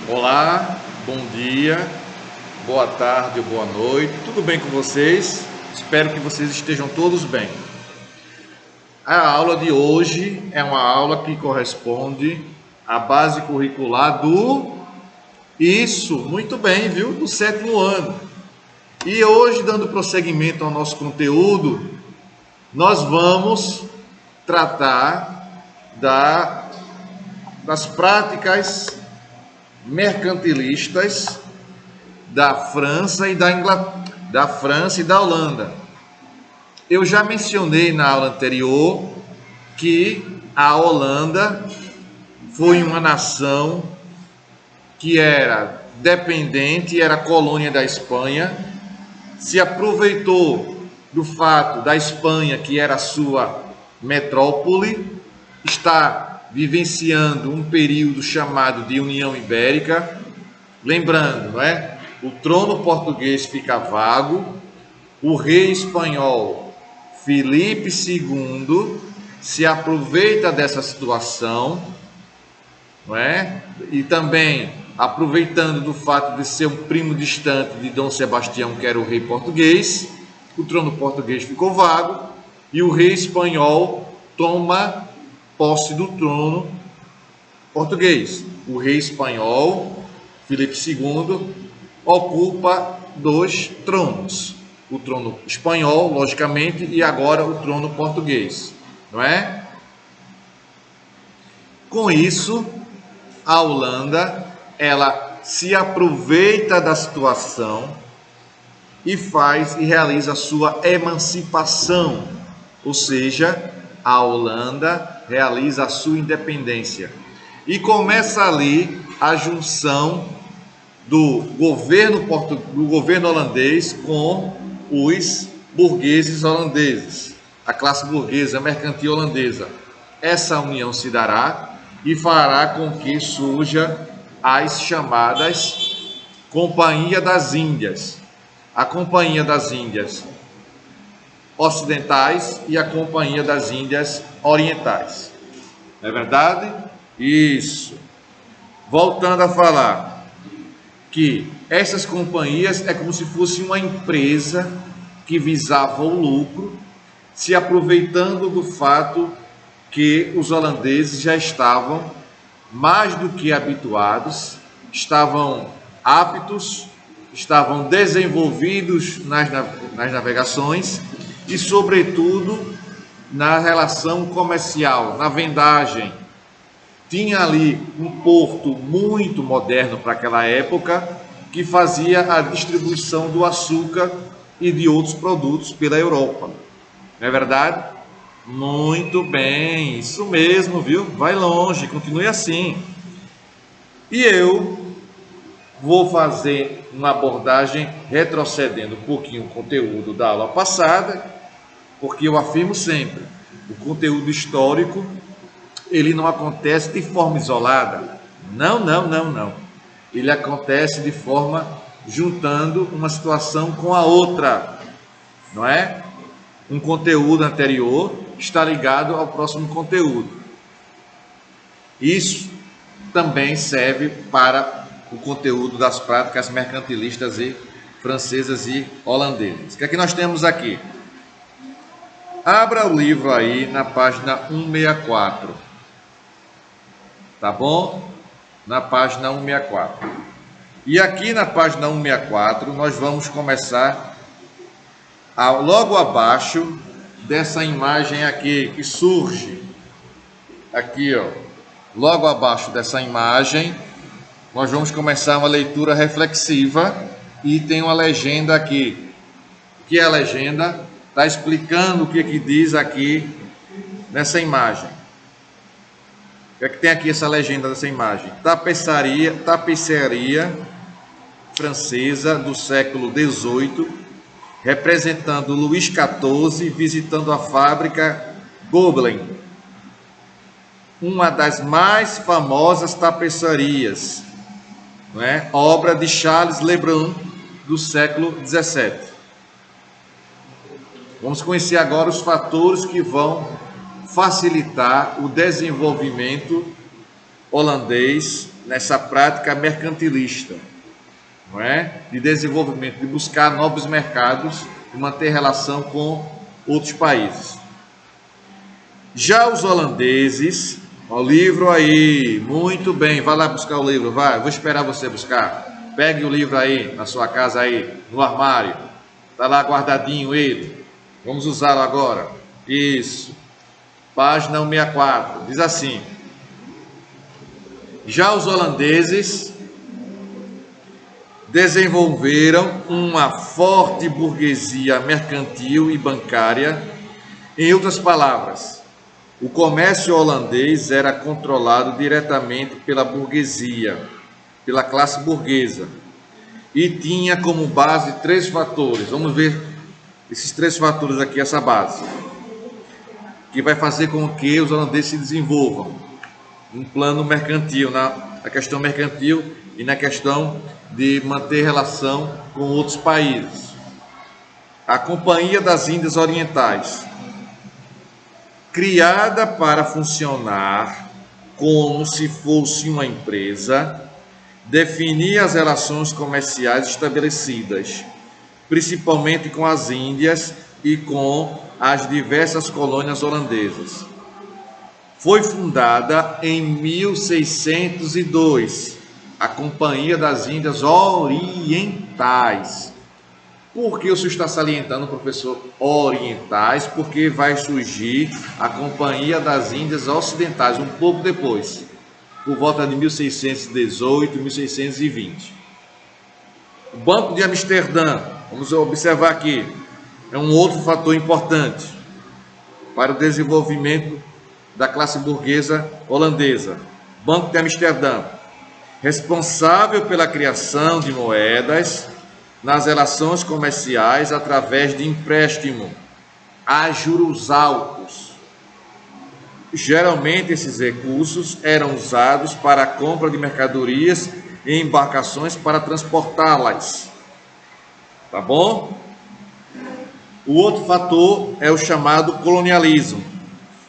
Olá, bom dia, boa tarde ou boa noite, tudo bem com vocês? Espero que vocês estejam todos bem. A aula de hoje é uma aula que corresponde à base curricular muito bem, viu? Do sétimo ano. E hoje, dando prosseguimento ao nosso conteúdo, nós vamos tratar das práticas mercantilistas da França e da França e da Holanda. Eu já mencionei na aula anterior que a Holanda foi uma nação que era dependente, era colônia da Espanha, se aproveitou do fato da Espanha, que era a sua metrópole, está vivenciando um período chamado de União Ibérica. Lembrando, não é? O trono português fica vago, o rei espanhol Filipe II se aproveita dessa situação, não é? E também aproveitando do fato de ser um primo distante de Dom Sebastião, que era o rei português, o trono português ficou vago e o rei espanhol toma posse do trono português. O rei espanhol, Filipe II, ocupa dois tronos. O trono espanhol, logicamente, e agora o trono português, não é? Com isso, a Holanda, ela se aproveita da situação e realiza a sua emancipação, ou seja, a Holanda realiza a sua independência. E começa ali a junção do governo holandês com os burgueses holandeses, a classe burguesa mercantil holandesa. Essa união se dará e fará com que surja as chamadas Companhia das Índias. A Companhia das Índias Ocidentais e a Companhia das Índias Orientais. Não é verdade? Isso. Voltando a falar que essas companhias é como se fosse uma empresa que visava o lucro, se aproveitando do fato que os holandeses já estavam mais do que habituados, estavam aptos, estavam desenvolvidos nas navegações e, sobretudo, na relação comercial, na vendagem. Tinha ali um porto muito moderno para aquela época, que fazia a distribuição do açúcar e de outros produtos pela Europa. Não é verdade? Muito bem, isso mesmo, viu? Vai longe, continue assim. E eu vou fazer uma abordagem retrocedendo um pouquinho o conteúdo da aula passada, porque eu afirmo sempre, o conteúdo histórico, ele não acontece de forma isolada. Não. Ele acontece de forma juntando uma situação com a outra, não é? Um conteúdo anterior está ligado ao próximo conteúdo. Isso também serve para o conteúdo das práticas mercantilistas e francesas e holandesas. O que é que nós temos aqui? Abra o livro aí na página 164. Tá bom? Na página 164. E aqui na página 164 nós vamos começar logo abaixo dessa imagem aqui que surge. Aqui, ó. Logo abaixo dessa imagem, nós vamos começar uma leitura reflexiva e tem uma legenda aqui. Que é a legenda? Está explicando o que diz aqui nessa imagem. O que é que tem aqui essa legenda dessa imagem? Tapeçaria francesa do século XVIII, representando Luís XIV visitando a fábrica Gobelin, uma das mais famosas tapeçarias, não é? Obra de Charles Lebrun, do século XVII. Vamos conhecer agora os fatores que vão facilitar o desenvolvimento holandês nessa prática mercantilista, não é? De desenvolvimento, de buscar novos mercados e manter relação com outros países. Já os holandeses, o livro aí, muito bem, vai lá buscar o livro, vai, vou esperar você buscar. Pegue o livro aí, na sua casa aí, no armário, está lá guardadinho ele, vamos usá-lo agora. Isso, página 164, diz assim: já os holandeses desenvolveram uma forte burguesia mercantil e bancária. Em outras palavras, o comércio holandês era controlado diretamente pela burguesia, pela classe burguesa, e tinha como base 3 fatores. Vamos ver esses 3 fatores aqui, essa base, que vai fazer com que os holandeses se desenvolvam um plano mercantil, na questão mercantil e na questão de manter relação com outros países. A Companhia das Índias Orientais, criada para funcionar como se fosse uma empresa, definia as relações comerciais estabelecidas, principalmente com as Índias e com as diversas colônias holandesas. Foi fundada em 1602, a Companhia das Índias Orientais. Por que o senhor está salientando, professor, orientais? Porque vai surgir a Companhia das Índias Ocidentais um pouco depois, por volta de 1618, 1620. O Banco de Amsterdã, vamos observar aqui, é um outro fator importante para o desenvolvimento da classe burguesa holandesa. Banco de Amsterdã, responsável pela criação de moedas nas relações comerciais através de empréstimo a juros altos. Geralmente esses recursos eram usados para a compra de mercadorias e embarcações para transportá-las. Tá bom? O outro fator é o chamado colonialismo.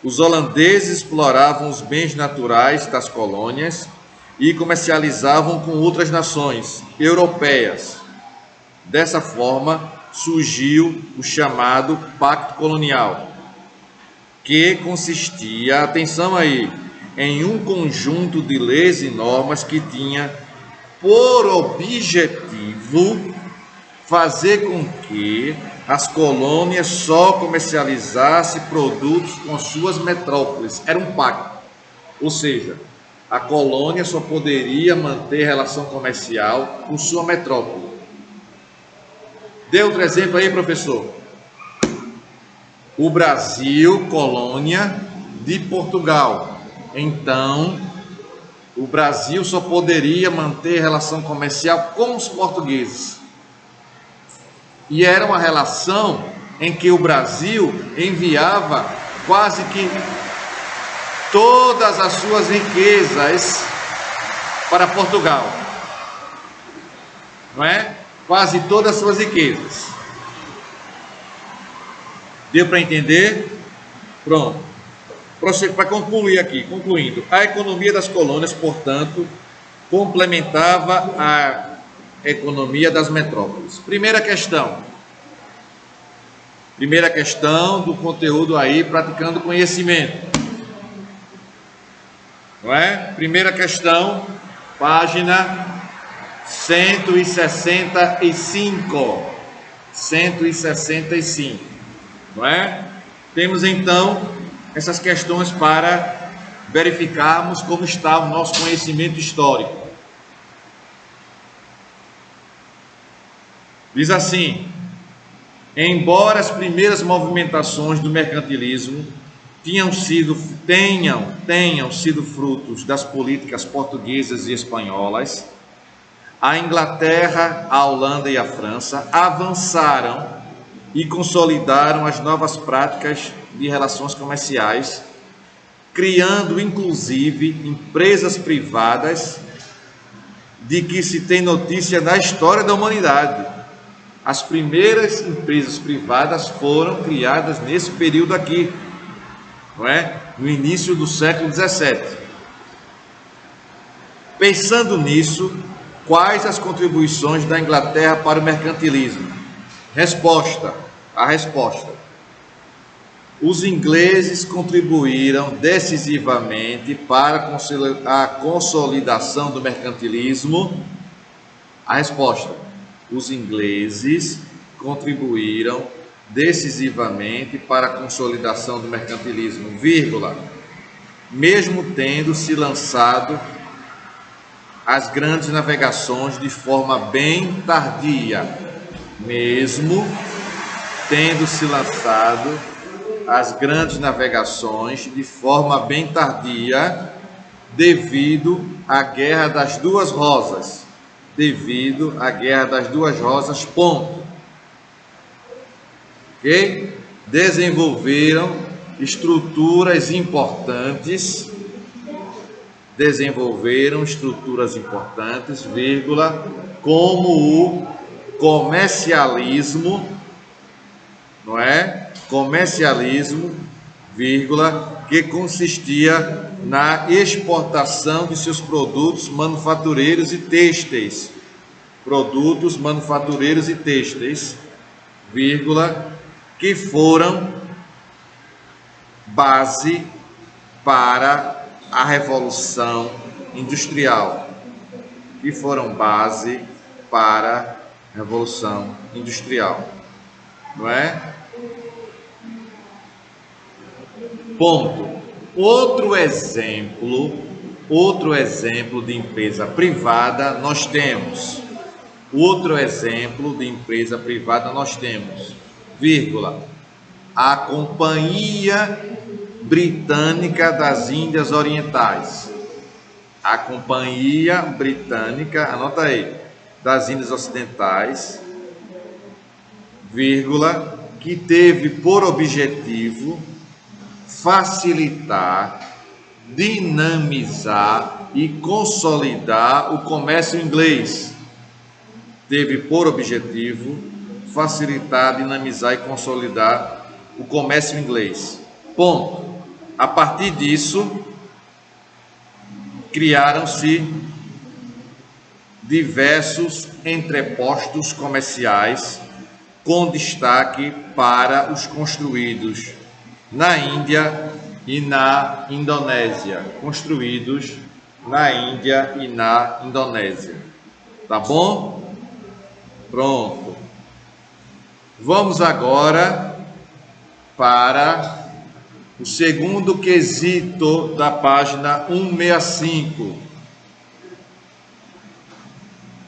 Os holandeses exploravam os bens naturais das colônias e comercializavam com outras nações europeias. Dessa forma, surgiu o chamado Pacto Colonial, que consistia, atenção aí, em um conjunto de leis e normas que tinha por objetivo fazer com que as colônias só comercializassem produtos com suas metrópoles. Era um pacto, ou seja, a colônia só poderia manter relação comercial com sua metrópole. Dê outro exemplo aí, professor. O Brasil, colônia de Portugal. Então, o Brasil só poderia manter relação comercial com os portugueses. E era uma relação em que o Brasil enviava quase que todas as suas riquezas para Portugal. Não é? Quase todas as suas riquezas. Deu para entender? Pronto. Para concluir aqui, concluindo, a economia das colônias, portanto, complementava a economia das metrópoles. Primeira questão do conteúdo aí, praticando conhecimento. Não é? Primeira questão, página 165. 165. Não é? Temos então essas questões para verificarmos como está o nosso conhecimento histórico. Diz assim: embora as primeiras movimentações do mercantilismo tenham sido frutos das políticas portuguesas e espanholas, a Inglaterra, a Holanda e a França avançaram e consolidaram as novas práticas de relações comerciais, criando inclusive empresas privadas de que se tem notícia na história da humanidade. As primeiras empresas privadas foram criadas nesse período aqui, não é? No início do século XVII. Pensando nisso, quais as contribuições da Inglaterra para o mercantilismo? Resposta. A resposta. Os ingleses contribuíram decisivamente para a consolidação do mercantilismo. A resposta. Os ingleses contribuíram decisivamente para a consolidação do mercantilismo, vírgula, mesmo tendo se lançado as grandes navegações de forma bem tardia, mesmo tendo se lançado as grandes navegações de forma bem tardia, devido à Guerra das Duas Rosas, ponto. Ok? Desenvolveram estruturas importantes, vírgula, como o comercialismo, não é? Comercialismo, vírgula, que consistia na exportação de seus produtos manufatureiros e têxteis, vírgula, que foram base para a Revolução Industrial, não é? Ponto. Outro exemplo de empresa privada nós temos. Vírgula, a Companhia Britânica das Índias Orientais. A Companhia Britânica, anota aí, das Índias Ocidentais, vírgula, que teve por objetivo facilitar, dinamizar e consolidar o comércio inglês. Teve por objetivo facilitar, dinamizar e consolidar o comércio inglês. Ponto. A partir disso, criaram-se diversos entrepostos comerciais, com destaque para os construídos na Índia e na Indonésia. Tá bom? Pronto. Vamos agora para o segundo quesito da página 165.